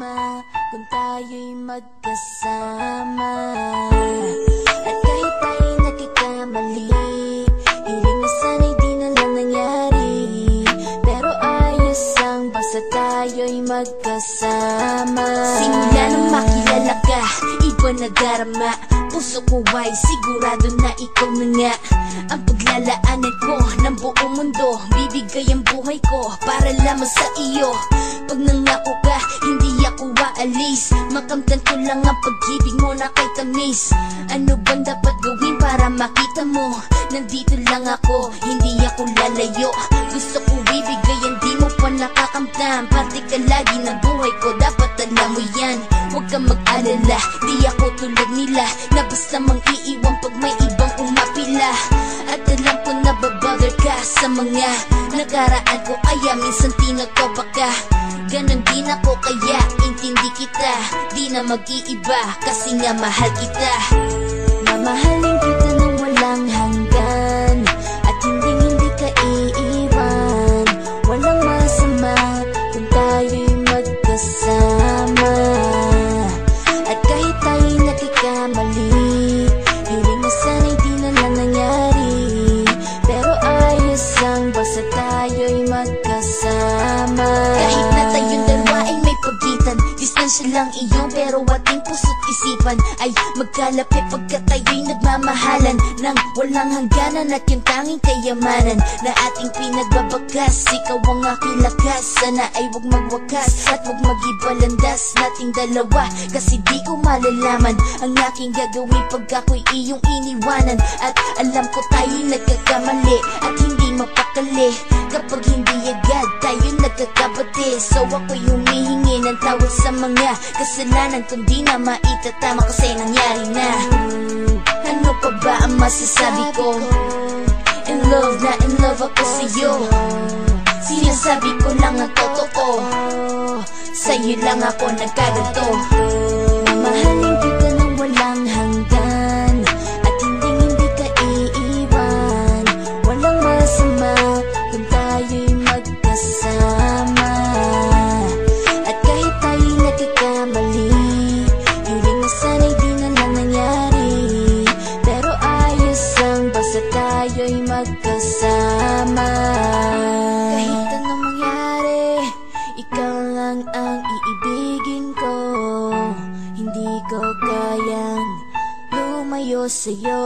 masama kung tayo'y magkasama. At kahit tayo'y nagkakamali, hiling na sana'y di na lang nangyari. Pero ayos ang basta tayo'y magkasama. Simula nang makilala ka, iba na darama. Puso ko ay sigurado na ikaw na nga ang paglalaanan ko ng buong mundo. Bibigay ang buhay ko para lamang sa iyo. Pag nangako ka, hindi ako aalis. Makamtan ko lang ang pag-ibig mo na kay tamis. Ano bang dapat gawin para makita mo? Nandito lang ako, hindi ako lalayo. Gusto ko ibigay ang di mo pa nakakamtan. Parte ka lagi ng buhay ko, dapat alam mo yan. Huwag kang mag-alala, di ako tulad nila na basta mang iiwan pag may ibang umapila. At alam ko na babother ka sa mga nakaraan ko, kaya minsan tinagtopa ka. Ganon din ako kaya intindi kita. Di na mag-iiba kasi nga mahal kita. Mamahalin kita nang walang hanggan at hindi ka iiwan. Walang masama kung tayo'y magkasama. At kahit tayo'y nagkakamali, hiling na sana'y di na lang nangyari. Pero ayos ang basta tayo'y magkasama. Kahit na tayong dalawa ay may pagitan, distansya lang iyon pero ating puso't isipan ay magkalapit pagkat tayo'y nagmamahalan ng walang hangganan. At yung tanging kayamanan na ating pinagbabagas, ikaw ang aking lakas. Sana ay huwag magwakas at huwag mag-iba landas nating dalawa. Kasi di ko malalaman ang aking gagawin pag ako'y iyong iniwanan. At alam ko tayo'y nagkakamali at hindi mapakali kapag hindi agad tayo nagkakabati. So ako'y humihingi ng tawad sa mga kasalanan kung di na maitatama kasi nangyari na. Ano pa ba ang masasabi ko? In love na in love ako sa'yo. Sinasabi ko lang ang totoo, sa'yo lang ako nagkaganto. Mamahalin kita nang walang hanggan at hindi ka iiwan. Walang masama kung tayo'y magkasama. At kahit tayo'y nagkakamali, hiling na sana'y di na lang nangyari. Pero ayos ang basta tayo'y magkasama. Kahit anong mangyari, ikaw lang ang iibigin ko. Hindi ko kayang lumayo sa'yo.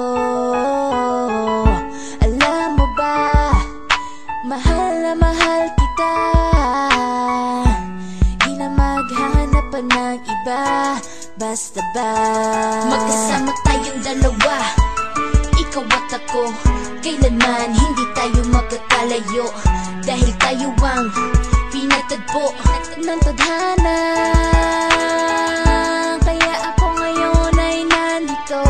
Alam mo ba, mahal na mahal kita. Di na maghanap pa ng iba, basta ba magkasama tayong dalawa, ikaw at ako. Kailanman hindi tayo magkakalayo, dahil tayo ang pinatagpo ng tadhana. Kaya ako ngayon ay nandito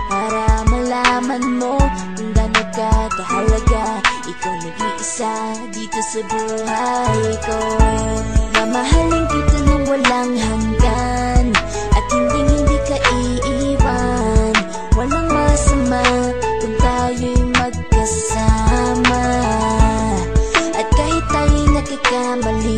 para malaman mo kung gaano ka kahalaga. Ikaw nag-iisa dito sa buhay ko. Mamahalin kita nang walang hanggan at hindi ka iiwan. Walang masama kung tayo'y magkasama. At kahit tayo'y nagkakamali,